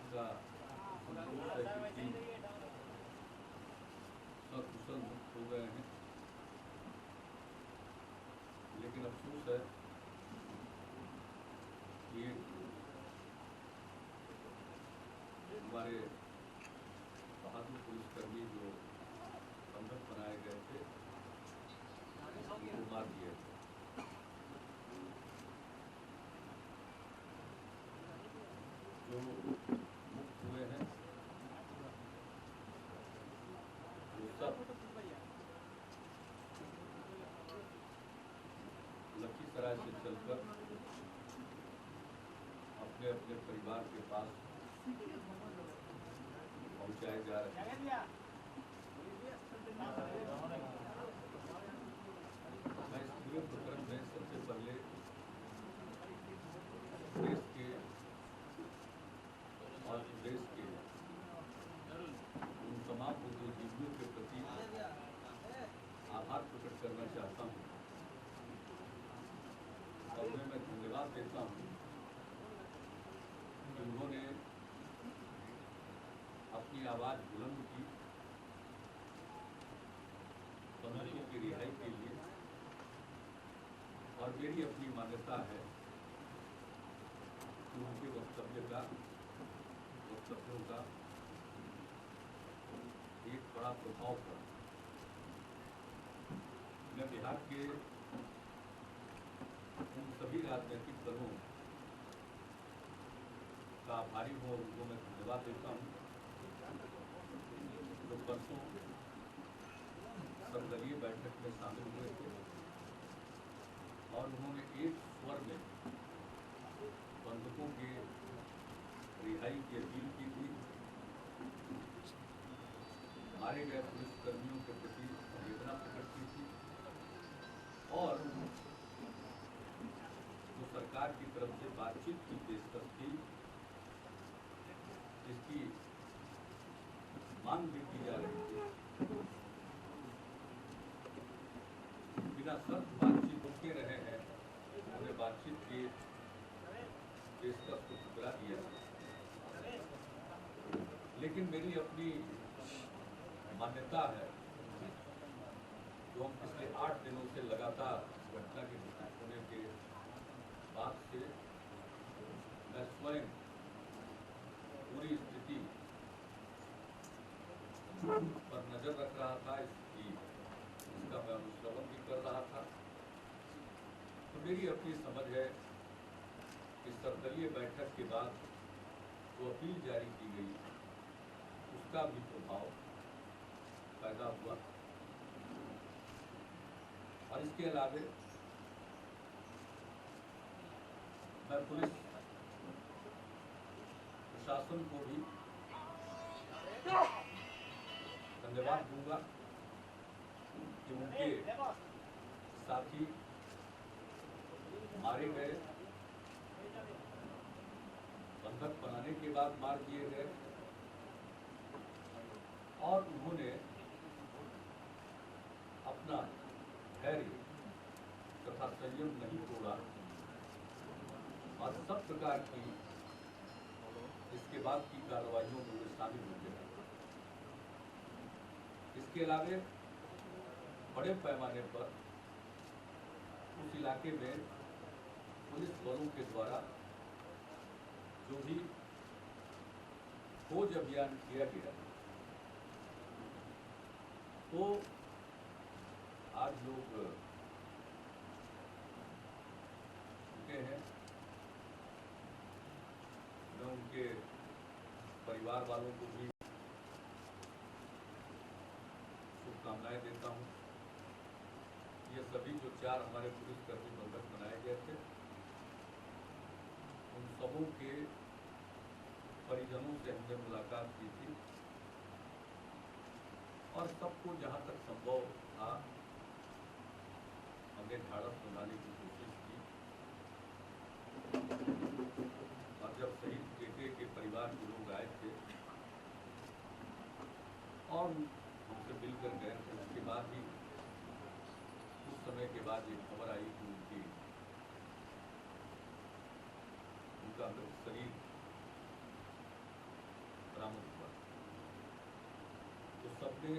विभाग का सकुशल मुक्त हो गए हैं, लेकिन अफसोस है कि हमारे बहादुर पुलिसकर्मी जो बंधक बनाए गए थे वो मार दिए थे। जो मुक्त हुए हैं वो सब लखीसराय से चलकर अपने अपने परिवार के पास पहुंचाए जा रहे हैं। मैं इस पूरे प्रकरण में सबसे पहले देश के और प्रदेश के उन तमाम बुद्धिजीवियों के प्रति आभार प्रकट करना चाहता हूँ और उन्हें मैं धन्यवाद देता हूँ कि उन्होंने अपनी आवाज बुलंद की बंधकों की रिहाई के लिए। और मेरी अपनी मान्यता है कि उनके वक्तव्यों का एक बड़ा प्रभाव पड़ा। मैं बिहार के उन सभी राजनीतिक दलों का आभारी हूँ और उनको मैं धन्यवाद देता हूँ जो परसों सर्वदलीय बैठक में शामिल हुए थे और उन्होंने एक स्वर में बंधकों के रिहाई की अपील की थी, मारे गए पुलिसकर्मियों के प्रति संवेदना प्रकट की थी और जो सरकार की तरफ से बातचीत की पेशकश थी जिसकी मांग भी की जा रही थी, बिना शर्त बातचीत रुके रहे हैं, उन्हें बातचीत की पेशकश को ठुकरा दिया। लेकिन मेरी अपनी मान्यता है जो हम पिछले 8 दिनों से लगातार घटना के घटित होने के बाद से मैं स्वयं पूरी स्थिति पर नजर रख रहा था, इसका मैं अनुश्रवण भी कर रहा था। तो मेरी अपनी समझ है कि सर्वदलीय बैठक के बाद जो अपील जारी की गई उसका भी प्रभाव पैदा हुआ। और इसके अलावे मैं पुलिस प्रशासन को भी धन्यवाद दूंगा कि उनके साथी मारे गए, बंधक बनाने के बाद मार दिए गए और उन्होंने अपना धैर्य तथा संयम नहीं तोड़ा और सब प्रकार की इसके बाद की कार्रवाइयों में शामिल हो गए। इसके अलावे बड़े पैमाने पर उस इलाके में पुलिस बलों के द्वारा जो भी खोज अभियान किया गया तो आज लोग रुके हैं। मैं उनके परिवार वालों को भी शुभकामनाएं देता हूं। ये सभी जो 4 हमारे पुलिसकर्मी बंधक बनाए गए थे उन सबों के परिजनों से हमने मुलाकात की थी और सबको जहां तक संभव था हमने ढाढ़स बनाने की कोशिश की। और जब शहीद बेटे के परिवार के लोग आए थे और हमसे मिलकर गए थे, उसके बाद ही कुछ समय के बाद ये खबर आई कि उनका शरीर सबने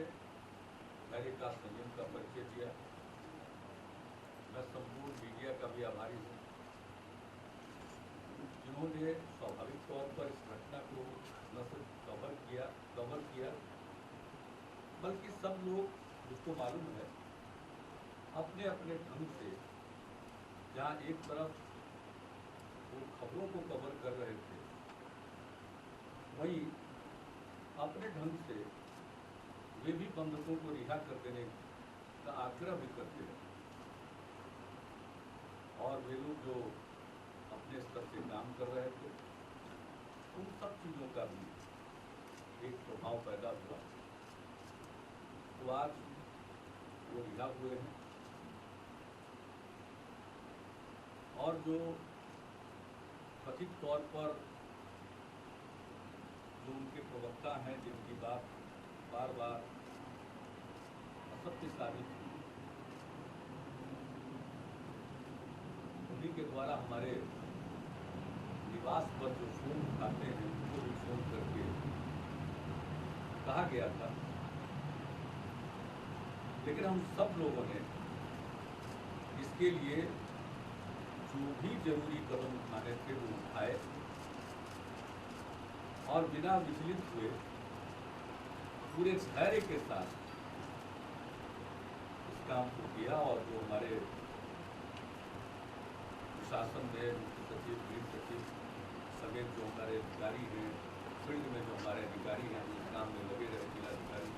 धैर्य का, संयम का परिचय दिया। मैं संपूर्ण मीडिया का भी आभारी हूँ जिन्होंने स्वाभाविक तौर पर इस घटना को न सिर्फ कवर किया बल्कि सब लोग, जिसको मालूम है, अपने अपने ढंग से, जहाँ एक तरफ वो खबरों को कवर कर रहे थे, वहीं अपने ढंग से वे भी बंधकों को रिहा कर देने का आग्रह भी करते हैं। और वे लोग जो अपने स्तर से काम कर रहे थे, उन सब चीज़ों का भी एक प्रभाव पैदा हुआ। तो आज वो रिहा हुए हैं और जो कथित तौर पर जो उनके प्रवक्ता हैं, जिनकी बात बार बार असत्य साबित हुई, उन्हीं के द्वारा हमारे निवास पर जो फोन उठाते हैं, उनको भी फोन करके कहा गया था। लेकिन हम सब लोगों ने इसके लिए जो भी जरूरी कदम उठाने थे वो उठाए और बिना विचलित हुए पूरे धैर्य के साथ इस काम को किया। और जो हमारे प्रशासन में मुख्य सचिव, गृह सचिव समेत जो हमारे अधिकारी हैं, फील्ड में जो हमारे अधिकारी हैं, जो इस काम में लगे रहे, जिलाधिकारी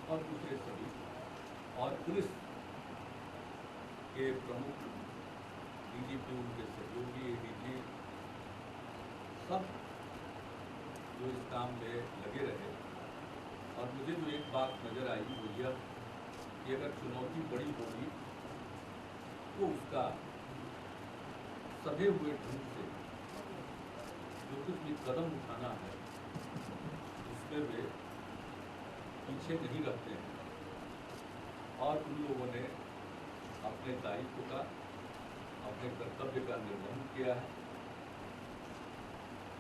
और दूसरे सभी, और पुलिस के प्रमुख डीजीपी, उनके सहयोगी एडीजी, सब जो इस काम में लगे रहे। और मुझे जो एक बात नज़र आई वो यह कि अगर चुनौती बड़ी होगी तो उसका सधे हुए ढंग से जो कुछ भी कदम उठाना है उसमें वे पीछे नहीं रखते हैं। और उन लोगों ने अपने दायित्व का, अपने कर्तव्य का निर्वहन किया है।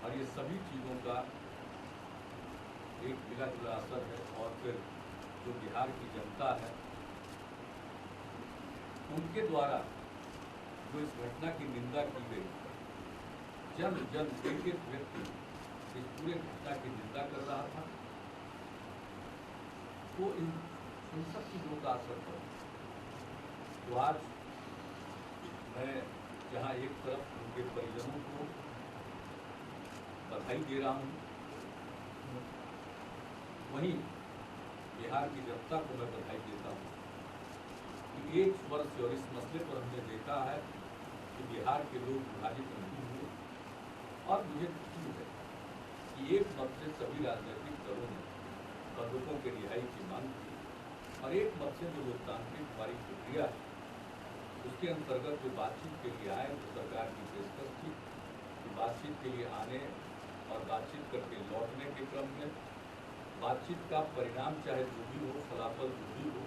और ये सभी चीज़ों का एक मिला जुला असर है। और फिर जो बिहार की जनता है, उनके द्वारा जो इस घटना की निंदा की गई, जन एक एक व्यक्ति इस पूरे घटना की निंदा कर रहा था, तो इन सब चीज़ों का असर पड़ा। तो आज मैं जहाँ एक तरफ उनके परिजनों को बधाई दे रहा हूँ, वहीं बिहार की जनता को मैं बधाई देता हूँ कि एक स्वर से, और इस मसले पर हमने देखा है कि बिहार के लोग विभाजित नहीं हुए। और मुझे खुशी है कि एक मत से सभी राजनीतिक दलों ने बंधकों के रिहाई की मांग की, और एक मत से जो लोकतांत्रिक हमारी प्रक्रिया है उसके अंतर्गत जो बातचीत के लिए आए, तो सरकार की पेशकश थी कि बातचीत के लिए आने और बातचीत करके लौटने के क्रम में बातचीत का परिणाम चाहे जो भी हो, फलाफल जो भी हो,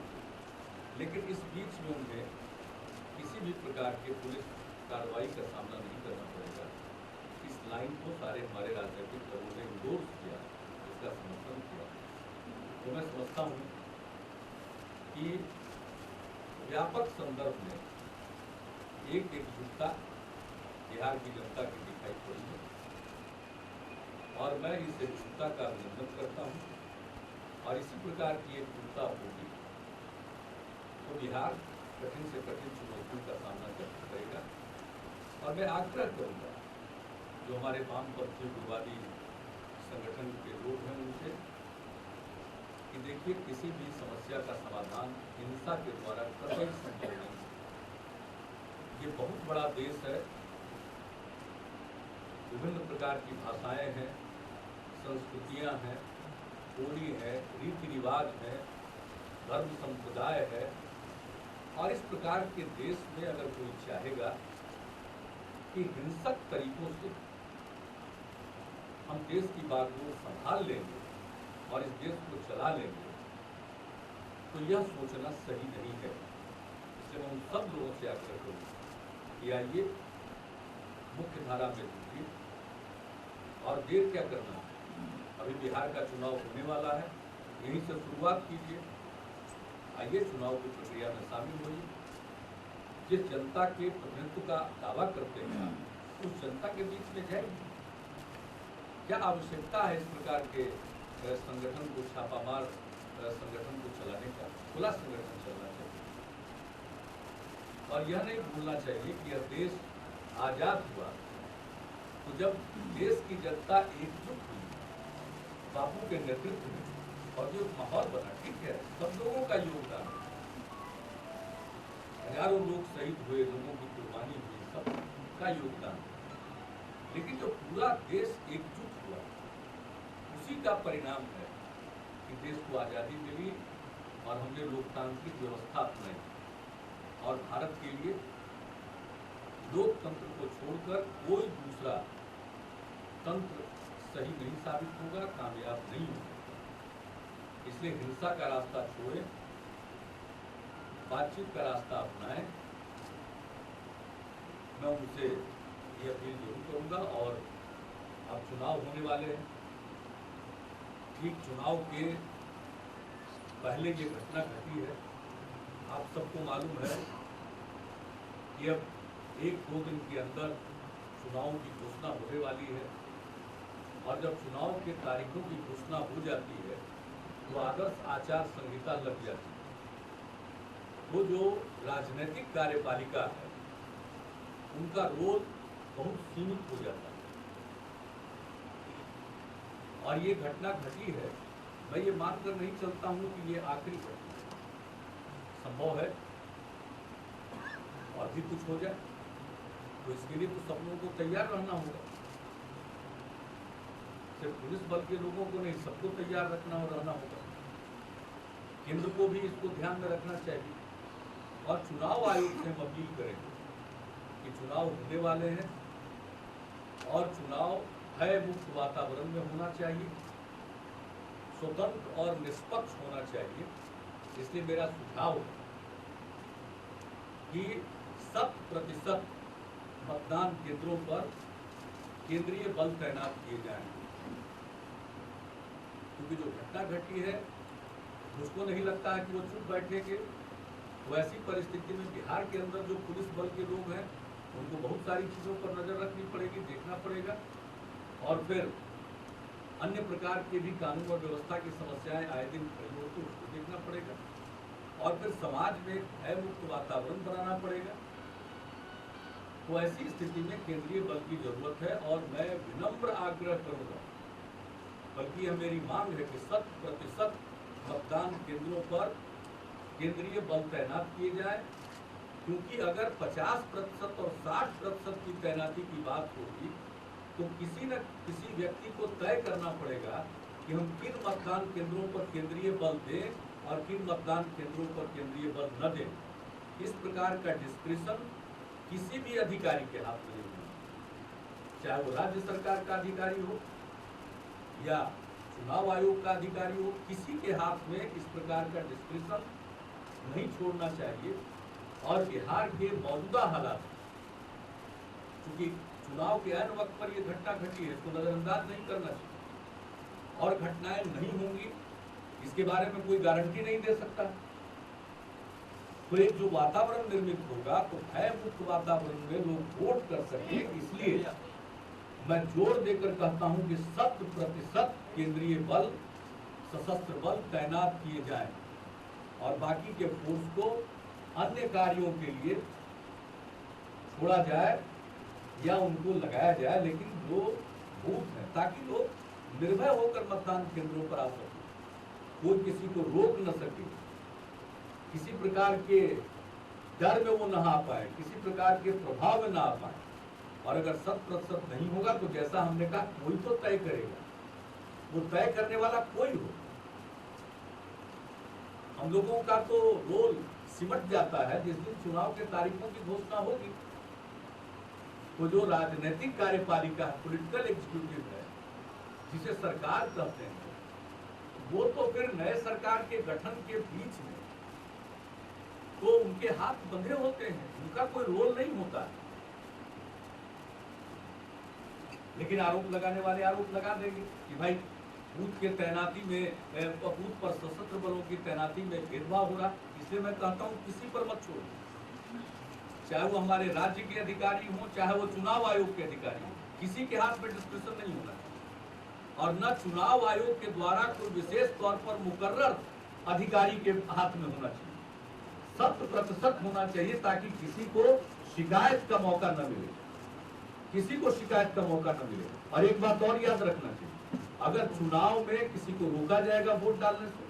लेकिन इस बीच में उन्हें किसी भी प्रकार के पुलिस कार्रवाई का सामना नहीं करना पड़ेगा। इस लाइन को सारे हमारे राजनीतिक दलों ने इंडोर्स किया, इसका समर्थन किया। तो मैं समझता हूँ कि व्यापक संदर्भ में एक एकजुटता बिहार की जनता की दिखाई पड़ी है, और मैं इस एकजुटता का अभिनंदन करता हूँ। और इसी प्रकार की एकजुटता होगी तो बिहार कठिन से कठिन चुनौतियों का सामना करेगा। और मैं आग्रह करूँगा जो हमारे वामपंथी उग्रवादी संगठन के लोग हैं उनसे कि देखिए, किसी भी समस्या का समाधान हिंसा के द्वारा कतई संभव नहीं। ये बहुत बड़ा देश है, विभिन्न प्रकार की भाषाएं हैं, संस्कृतियां हैं, बोली है, रीति रिवाज है, धर्म संप्रदाय है। और इस प्रकार के देश में अगर कोई चाहेगा कि हिंसक तरीकों से हम देश की बागडोर संभाल लेंगे और इस देश को चला लेंगे, तो यह सोचना सही नहीं है। इसलिए मैं उन सब लोगों से आग्रह करूँगा कि आइए मुख्य धारा में जुटिए। और देर क्या करना है, अभी बिहार का चुनाव होने वाला है, यहीं से शुरुआत कीजिए, आइए चुनाव की प्रक्रिया में शामिल होइए। जिस जनता के प्रतिनिधित्व का दावा करते हैं उस जनता के बीच में जाइए। क्या आवश्यकता है इस प्रकार के संगठन को, छापामार संगठन को चलाने का? खुला संगठन चलना चाहिए। और यह नहीं भूलना चाहिए कि यह देश आजाद हुआ तो जब देश की जनता एकजुट हुई बापू के नेतृत्व में, और जो माहौल बना, ठीक है, सब लोगों का योगदान, हजारों लोग शहीद हुए, लोगों की कुर्बानी हुई, सबका योगदान, लेकिन जो पूरा देश एकजुट हुआ उसी का परिणाम है कि देश को आज़ादी मिली और हमने लोकतांत्रिक व्यवस्था अपनाई। और भारत के लिए लोकतंत्र को छोड़कर कोई दूसरा तंत्र सही नहीं साबित होगा, कामयाब नहीं होगा। इसलिए हिंसा का रास्ता छोड़ें, बातचीत का रास्ता अपनाएं। मैं उनसे ये अपील जरूर करूंगा। और अब चुनाव होने वाले हैं, ठीक चुनाव के पहले ये घटना घटी है। आप सबको मालूम है कि अब 1-2 दिन के अंदर चुनाव की घोषणा होने वाली है, और जब चुनाव के तारीखों की घोषणा हो जाती है तो आदर्श आचार संहिता लग जाती है। वो जो राजनीतिक कार्यपालिका है उनका रोल बहुत सीमित हो जाता है। और ये घटना घटी है, मैं ये मानकर नहीं चलता हूँ कि ये आखिरी घटना है। संभव है और भी कुछ हो जाए, तो इसके लिए तो सब लोगों को तैयार रहना होगा। सिर्फ पुलिस बल के लोगों को नहीं, सबको तैयार रखना और रहना होगा। केंद्र को भी इसको ध्यान में रखना चाहिए। और चुनाव आयोग से हम अपील करेंगे कि चुनाव होने वाले हैं और चुनाव भय मुक्त वातावरण में होना चाहिए, स्वतंत्र और निष्पक्ष होना चाहिए। इसलिए मेरा सुझाव है कि 100% मतदान केंद्रों पर केंद्रीय बल तैनात किए जाएं, क्योंकि जो घटना घटी है मुझको नहीं लगता है कि वो चुप बैठेंगे। तो ऐसी परिस्थिति में बिहार के अंदर जो पुलिस बल के लोग हैं उनको बहुत सारी चीज़ों पर नजर रखनी पड़ेगी, देखना पड़ेगा। और फिर अन्य प्रकार के भी कानून और व्यवस्था की समस्याएं आए दिन खड़ी होती है, उसको देखना पड़ेगा। और फिर समाज में भय मुक्त वातावरण बनाना पड़ेगा। तो ऐसी स्थिति में केंद्रीय बल की जरूरत है। और मैं विनम्र आग्रह करूंगा, बल्कि यह मेरी मांग है कि 100% मतदान केंद्रों पर केंद्रीय बल तैनात किए जाए, क्योंकि अगर 50% और 60% की तैनाती की बात होगी तो किसी न किसी व्यक्ति को तय करना पड़ेगा कि हम किन मतदान केंद्रों पर केंद्रीय बल दें और किन मतदान केंद्रों पर केंद्रीय बल न दें। इस प्रकार का डिस्क्रिप्शन किसी भी अधिकारी के हाथ में नहीं होगा, चाहे वो राज्य सरकार का अधिकारी हो या चुनाव आयोग का अधिकारी हो, किसी के हाथ में इस प्रकार का डिस्क्रिप्शन नहीं छोड़ना चाहिए। और बिहार के मौजूदा हालात, क्योंकि चुनाव के ऐन वक्त पर यह घटना घटी है, इसको नजरअंदाज नहीं करना चाहिए। और घटनाएं नहीं होंगी इसके बारे में कोई गारंटी नहीं दे सकता। तो एक जो वातावरण निर्मित होगा तो भय मुक्त वातावरण में लोग वोट कर सके। इसलिए मैं जोर देकर कहता हूं कि 100% केंद्रीय बल, सशस्त्र बल तैनात किए जाएं और बाकी के फोर्स को अन्य कार्यों के लिए छोड़ा जाए या उनको लगाया जाए, लेकिन जो बूथ है ताकि लोग निर्भय होकर मतदान केंद्रों पर आ सके, कोई किसी को रोक न सके, किसी प्रकार के डर में वो न आ पाए, किसी प्रकार के प्रभाव में न आ पाए। और अगर 100% नहीं होगा तो जैसा हमने कहा, कोई तो तय करेगा, वो तय करने वाला कोई हो। हम लोगों का तो रोल सिमट जाता है जिस दिन चुनाव के तारीखों की घोषणा होगी। तो जो राजनीतिक कार्यपालिका, पॉलिटिकल एग्जीक्यूटिव है, जिसे सरकार कहते हैं, वो तो फिर नए सरकार के गठन के बीच में तो उनके हाथ बंधे होते हैं, उनका कोई रोल नहीं होता है। लेकिन आरोप लगाने वाले आरोप लगा देंगे कि भाई बूथ के तैनाती में बूथ पर सशस्त्र बलों की तैनाती में भेदभाव हो रहा। इसलिए मैं कहता हूँ किसी पर मत छोड़ो, चाहे वो हमारे राज्य के अधिकारी हों, चाहे वो चुनाव आयोग के अधिकारी हों, किसी के हाथ में डिस्क्रिप्शन नहीं होना चाहिए और न चुनाव आयोग के द्वारा कोई विशेष तौर पर मुकर्रर अधिकारी के हाथ में होना चाहिए। 100% होना चाहिए ताकि किसी को शिकायत का मौका न मिले, किसी को शिकायत का मौका न मिले। और एक बात और याद रखना चाहिए, अगर चुनाव में किसी को रोका जाएगा वोट डालने से,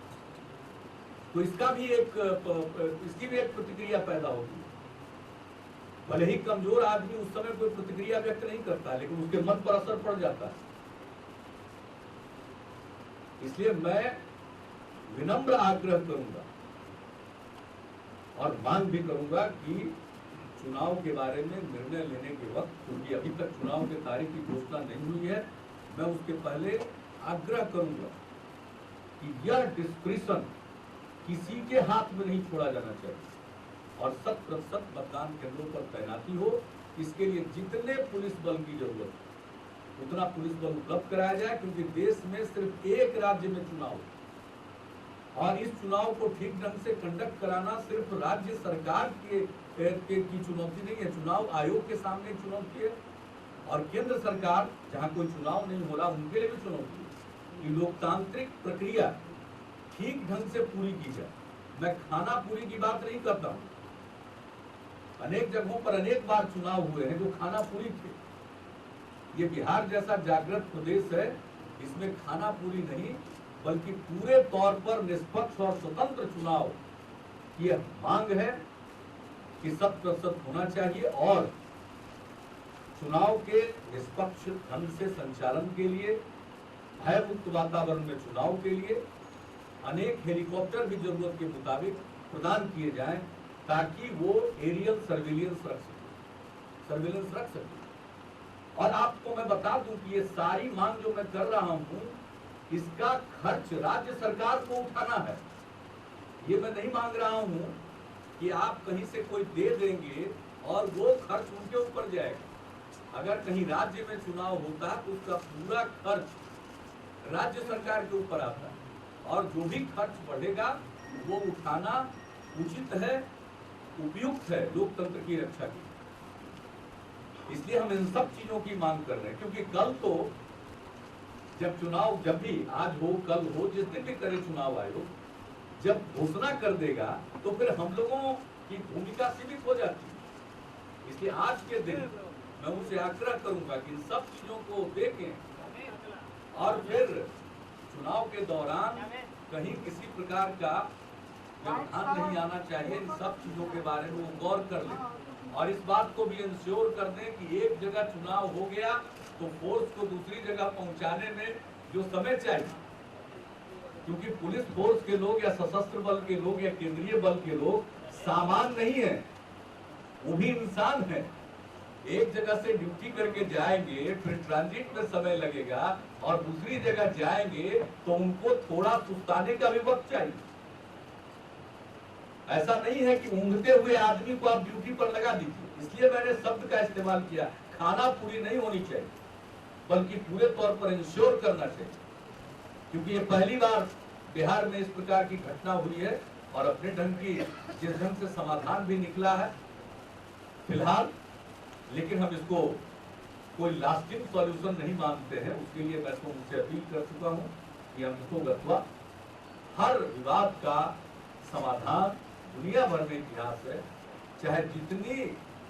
तो इसकी भी एक प्रतिक्रिया पैदा होगी। भले ही कमजोर आदमी उस समय कोई प्रतिक्रिया व्यक्त नहीं करता, लेकिन उसके मन पर असर पड़ जाता है। इसलिए मैं विनम्र आग्रह करूंगा और मांग भी करूंगा कि चुनाव के बारे में निर्णय लेने के वक्त, क्योंकि अभी तक चुनाव की तारीख की घोषणा नहीं हुई है, मैं उसके पहले आग्रह करूंगा कि यह डिस्क्रिप्शन किसी के हाथ में नहीं छोड़ा जाना चाहिए और 100% मतदान केंद्रों पर तैनाती हो। इसके लिए जितने पुलिस बल की जरूरत है उतना पुलिस बल उपलब्ध कराया जाए, क्योंकि देश में सिर्फ एक राज्य में चुनाव है और इस चुनाव को ठीक ढंग से कंडक्ट कराना सिर्फ राज्य सरकार की चुनौती नहीं है, चुनाव आयोग के सामने चुनौती है और केंद्र सरकार जहां कोई चुनाव नहीं हो रहा उनके लिए भी चुनौती है कि लोकतांत्रिक प्रक्रिया ठीक ढंग से पूरी की जाए। मैं खाना पूरी की बात नहीं करता हूं, अनेक जगहों पर अनेक बार चुनाव हुए हैं जो खाना पूरी थे। ये बिहार जैसा जागृत प्रदेश है, इसमें खाना पूरी नहीं बल्कि पूरे तौर पर निष्पक्ष और स्वतंत्र चुनाव की मांग है कि 100% होना चाहिए और चुनाव के निष्पक्ष ढंग से संचालन के लिए, भय मुक्त वातावरण में चुनाव के लिए अनेक हेलीकॉप्टर भी जरूरत के मुताबिक प्रदान किए जाएं ताकि वो एरियल सर्विलेंस रख सके। और आपको मैं बता दूं कि ये सारी मांग जो मैं कर रहा हूं इसका खर्च राज्य सरकार को उठाना है। ये मैं नहीं मांग रहा हूं कि आप कहीं से कोई दे देंगे और वो खर्च उनके ऊपर जाएगा। अगर कहीं राज्य में चुनाव होता है तो उसका पूरा खर्च राज्य सरकार के ऊपर आता है और जो भी खर्च बढ़ेगा वो उठाना उचित है, उपयुक्त है लोकतंत्र की रक्षा की। इसलिए हम इन सब चीजों की मांग कर रहे हैं, क्योंकि कल तो जब चुनाव, जब भी आज हो कल हो, जिस दिन भी करे चुनाव आयोग, जब घोषणा कर देगा तो फिर हम लोगों की भूमिका सीमित हो जाती है। इसलिए आज के दिन मैं उनसे आग्रह करूंगा कि इन सब चीजों को देखें और फिर चुनाव के दौरान कहीं किसी प्रकार का व्यवधान नहीं आना चाहिए। इन सब चीजों के बारे में वो गौर कर लें और इस बात को भी इंश्योर कर दें कि एक जगह चुनाव हो गया तो फोर्स को दूसरी जगह पहुंचाने में जो समय चाहिए, क्योंकि पुलिस फोर्स के लोग या सशस्त्र बल के लोग या केंद्रीय बल के लोग सामान नहीं है, वो भी इंसान है। एक जगह से ड्यूटी करके जाएंगे, फिर ट्रांजिट में समय लगेगा और दूसरी जगह जाएंगे तो उनको थोड़ा सुस्ताने का भी वक्त चाहिए। ऐसा नहीं है कि ऊँघते हुए आदमी को आप ड्यूटी पर लगा दीजिए। इसलिए मैंने शब्द का इस्तेमाल किया, खाना पूरी नहीं होनी चाहिए बल्कि पूरे तौर पर इंश्योर करना चाहिए, क्योंकि ये पहली बार बिहार में इस प्रकार की घटना हुई है और अपने ढंग की जिस ढंग से समाधान भी निकला है फिलहाल, लेकिन हम इसको कोई लास्टिंग सॉल्यूशन नहीं मानते हैं। उसके लिए मैं तो उनसे अपील कर चुका हूं कि हम इसको गत्वा हर विवाद का समाधान दुनिया भर में इतिहास है, चाहे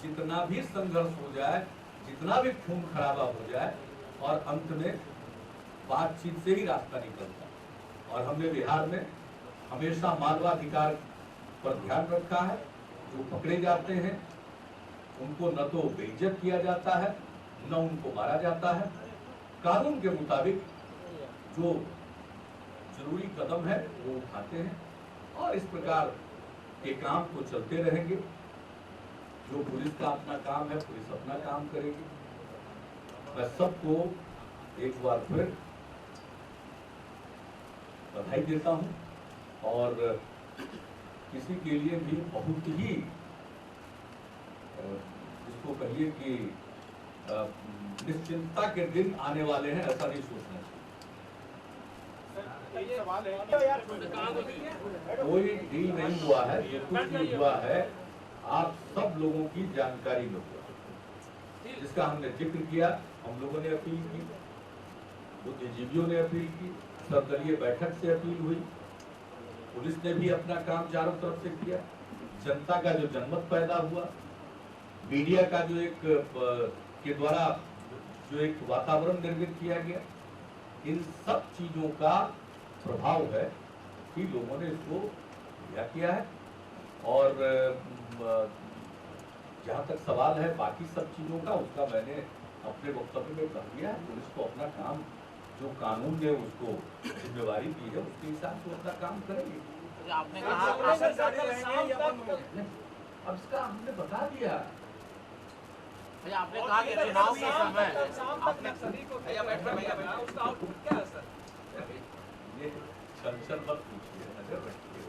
जितना भी संघर्ष हो जाए, जितना भी खून खराबा हो जाए, और अंत में बातचीत से ही रास्ता निकलता। और हमने बिहार में हमेशा मानवाधिकार पर ध्यान रखा है। जो पकड़े जाते हैं उनको न तो बेइज्जत किया जाता है न उनको मारा जाता है। कानून के मुताबिक जो जरूरी कदम है वो उठाते हैं और इस प्रकार के काम तो चलते रहेंगे। जो पुलिस का अपना काम है, पुलिस अपना काम करेगी। मैं सबको एक बार फिर बधाई देता हूं और किसी के लिए भी बहुत ही जिसको कहिए कि निश्चिंतता के दिन आने वाले हैं, ऐसा नहीं सोचना चाहिए। कोई डील नहीं हुआ है, जो कुछ भी हुआ है आप सब लोगों की जानकारी में हुआ, जिसका हमने जिक्र किया। हम लोगों ने अपील की, बुद्धिजीवियों ने अपील की, सर्वदलीय बैठक से अपील हुई, पुलिस ने भी अपना काम चारों तरफ से किया, जनता का जो जनमत पैदा हुआ, मीडिया का जो एक के द्वारा जो एक वातावरण निर्मित किया गया, इन सब चीजों का प्रभाव है कि लोगों ने इसको लिया किया है। और जहाँ तक सवाल है बाकी सब चीजों का, उसका मैंने अपने वक्तव्य में कह दिया है। पुलिस को अपना काम, जो कानून ने उसको जिम्मेवारी दी है, उसके हिसाब से अपना काम करेंगे। आपने कहा अब इसका हमने बता दिया। आपने कहा कि चुनाव के समय ये छल मत पूछिए, नजर रखिए।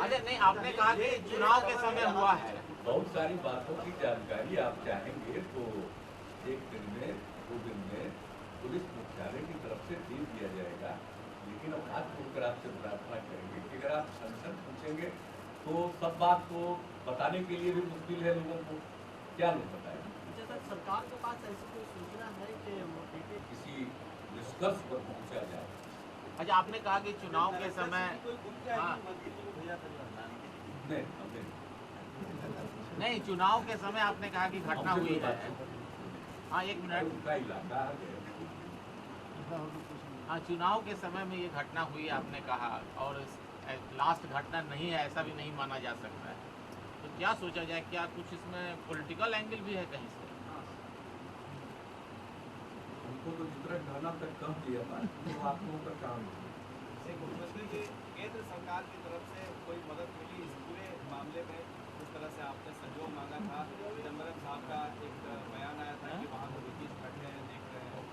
अरे नहीं, आपने कहा कि चुनाव के समय हुआ है। बहुत सारी बातों की जानकारी आप चाहेंगे तो एक दिन में, 2 दिन में पुलिस मुख्यालय की तरफ से दे दिया जाएगा। लेकिन अब हाथ जोड़कर आपसे प्रार्थना करेंगे कि अगर आप संसद पूछेंगे तो सब बात को बताने के लिए भी मुश्किल है लोगों को। क्या लोग बताएंगे? सरकार के पास ऐसी कोई सूचना है कि किसी निष्कर्ष पर पहुंचा जाए? अच्छा, आपने कहा कि चुनाव के समय नहीं, चुनाव के समय आपने कहा कि घटना हुई है। हाँ, 1 मिनट। उनका इलाका है। हाँ, चुनाव के समय में ये घटना हुई आपने कहा, और लास्ट घटना नहीं है ऐसा भी नहीं माना जा सकता है। तो क्या सोचा जाए, क्या कुछ इसमें पॉलिटिकल एंगल भी है कहीं से? हमको तो जितना कहना तक कह दिया था, तो आप लोगों का काम है। मुख्यमंत्री जी, केंद्र सरकार की तरफ से कोई मदद मिली इस पूरे मामले में? जिस तरह से आपने सहयोग मांगा था, चिदम्बरम साहब का एक बयान आया था कि वहाँ पर ब्रिटिश बैठे हैं, देख रहे हैं।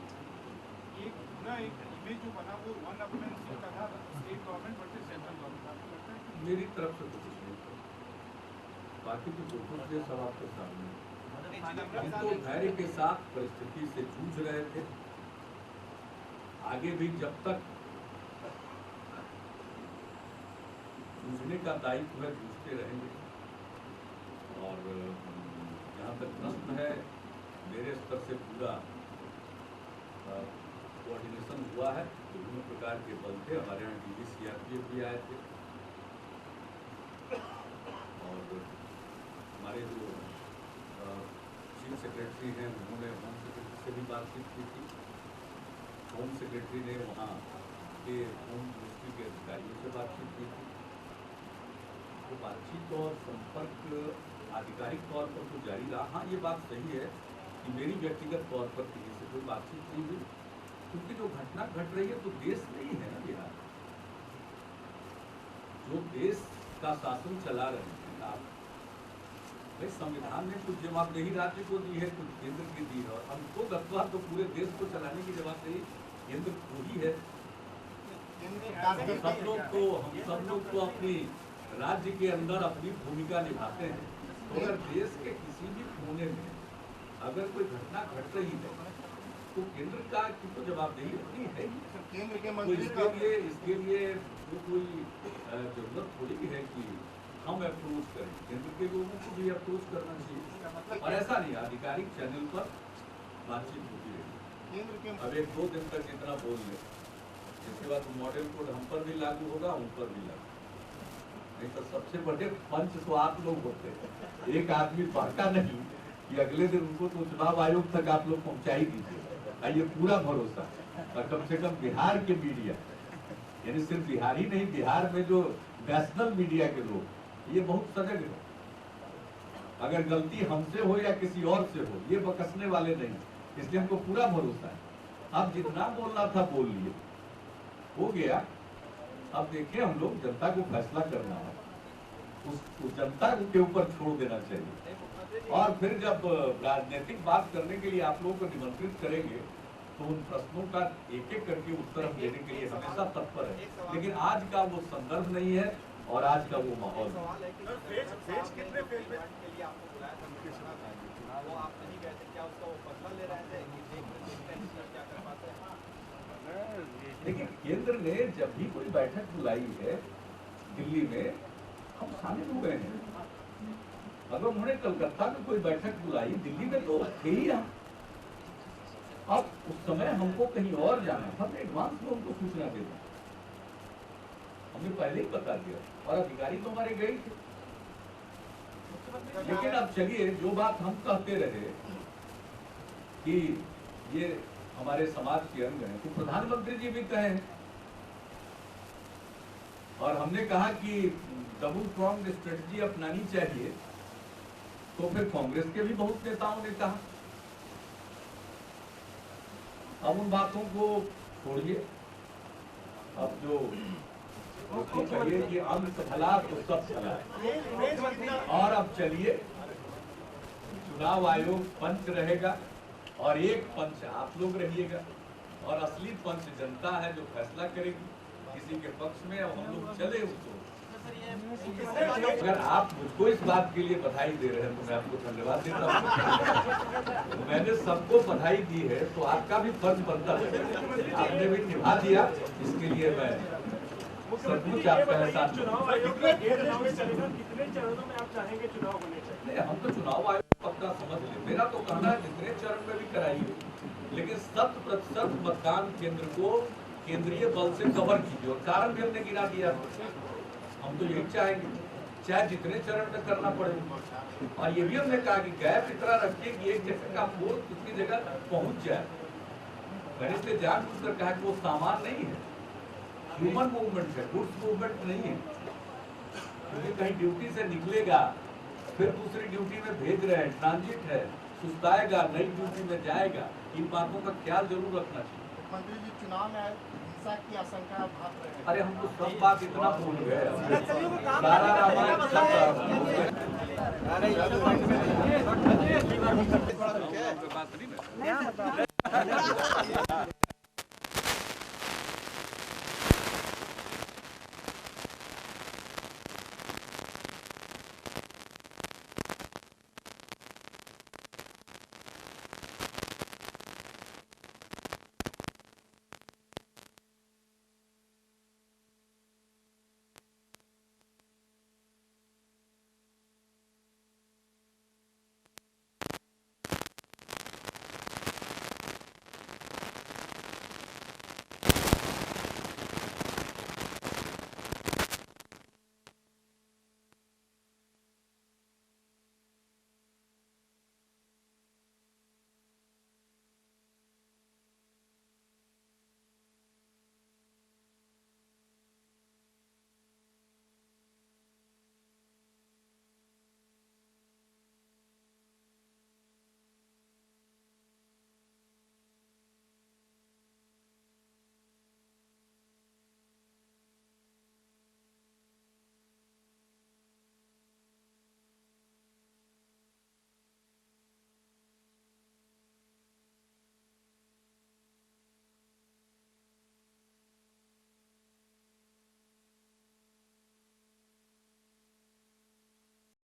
एक पूरा एक इमेज जो बना वो वन अपमेंटशिप का था, state government versus central government. मेरी तरफ से तो कुछ नहीं था, बाकी तो बिल्कुल से सब आपके सामने। हम तो धैर्य के साथ परिस्थिति से जूझ रहे थे। आगे भी जब तक जूझने का दायित्व है, जूझते रहेंगे। और जहाँ तक प्रश्न है, मेरे स्तर से पूरा कोऑर्डिनेशन हुआ है। विभिन्न प्रकार के बल थे, हमारे यहाँ DG CRPF भी आए थे, और हमारे जो चीफ सेक्रेटरी हैं उन्होंने होम सेक्रेटरी से भी बातचीत की थी। होम सेक्रेटरी ने वहाँ के होम मिनिस्ट्री के अधिकारियों से बातचीत की थी। तो बातचीत और संपर्क आधिकारिक तौर पर तो जारी रहा। हाँ, ये बात सही है कि मेरी व्यक्तिगत तौर पर किसी से कोई बातचीत नहीं हुई, क्योंकि जो घटना घट रही है तो देश नहीं है ना बिहार, जो देश का शासन चला रहे हैं आप। भाई, संविधान ने कुछ जवाबदेही राज्य को दी है, कुछ केंद्र की दी है, और हमको गत्वा तो पूरे देश को चलाने की जवाबदेही केंद्र को ही है। हम सब लोग तो अपनी राज्य के अंदर अपनी भूमिका निभाते हैं। तो अगर देश के किसी भी कोने में अगर कोई घटना घट रही है तो केंद्र का की तो जवाबदेही अपनी है ही। केंद्र के तो मंत्री इसके लिए कोई जरूरत थोड़ी है कि हम अप्रोच करें, केंद्र के लोगों को भी अप्रोच करना चाहिए। और ऐसा नहीं, आधिकारिक चैनल पर बातचीत होती रहेगी। अब 1-2 दिन तक इतना बोल ले, इसके बाद मॉडल कोड हम पर भी लागू होगा, उन पर भी लागू। नहीं तो सबसे बड़े पंच तो आप लोग होते हैं। एक आदमी पढ़ता नहीं कि अगले दिन उनको तो चुनाव आयोग तक आप लोग पहुंचा ही दीजिए, ये पूरा भरोसा। और कम से कम बिहार के मीडिया, यानी सिर्फ बिहार ही नहीं, बिहार में जो नेशनल मीडिया के लोग, ये बहुत सजग है। अगर गलती हमसे हो या किसी और से हो, ये बकसने वाले नहीं, इसलिए हमको पूरा भरोसा है। अब जितना बोलना था बोल लिए, हो गया। अब देखिए, हम लोग जनता को फैसला करना है, उस जनता के ऊपर छोड़ देना चाहिए। और फिर जब राजनीतिक बात करने के लिए आप लोगों को निमंत्रित करेंगे तो उन प्रश्नों का एक एक करके उत्तर हम देने के लिए हमेशा तत्पर है। लेकिन आज का वो संदर्भ नहीं है और आज का वो माहौल वो आप नहीं कहते, क्या उसका वो बदला ले रहे थे? देखिए, केंद्र ने जब भी कोई बैठक बुलाई है दिल्ली में, हम शामिल हुए हैं। अगर उन्होंने कलकत्ता में कोई बैठक बुलाई, दिल्ली में तो थे ही हम। अब उस समय हमको कहीं और जाना था, हमने एडवांस में उनको सूचना दे दी, हमने पहले ही बता दिया, और अधिकारी तो हमारे गए थे। लेकिन अब चलिए, जो बात हम कहते रहे कि ये हमारे समाज के अंग हैं, तो प्रधानमंत्री जी भी कहे हैं, और हमने कहा कि डबल प्रॉन्ग्ड स्ट्रेटजी अपनानी चाहिए, तो फिर कांग्रेस के भी बहुत नेताओं ने कहा। अब उन बातों को छोड़िए, अब जो उसको कहिए कि अंत भला तो सब भला। और अब चलिए, चुनाव आयोग पंच रहेगा और एक पंच आप लोग रहिएगा, और असली पंच जनता है जो फैसला करेगी किसी के पक्ष में। अब हम लोग चले उसको। अगर आप मुझको इस बात के लिए बधाई दे रहे हैं तो मैं आपको धन्यवाद देता हूँ। मैंने सबको बधाई दी है, तो आपका भी फर्ज बनता है, आपने भी निभा दिया, इसके लिए मैं सचमुच आपका एहसान। कितने चरणों में आप चाहेंगे चुनाव होने चाहिए? नहीं, हम तो चुनाव आयोग पक्का समझ ले। मेरा तो कहना है जितने चरण में भी कराइए, लेकिन 100% मतदान केंद्र को केंद्रीय बल से कवर कीजिए, और कारण भी हमने गिना दिया। हम तो यही चाहेंगे, चाहे जितने चरण में करना पड़े। और ये भी हमने कहा कि गैप इतना रखिए कि एक जगह का फोर्स दूसरी जगह पहुंच जाए। मैंने इसलिए जानबूझकर कहा कि वो सामान नहीं है, ह्यूमन मूवमेंट है, गुड्स मूवमेंट नहीं है। क्योंकि कहीं ड्यूटी से निकलेगा, फिर दूसरी ड्यूटी में भेज रहे हैं, ट्रांजिट है, सुस्ताएगा, नई ड्यूटी में जाएगा। इन बातों का ख्याल जरूर रखना चाहिए। मंत्री जी, चुनाव में हिंसा की आशंका आप भाप रहे हैं। अरे हम तो सब बात इतना भूल गए, सारा रामायण सब बात नहीं।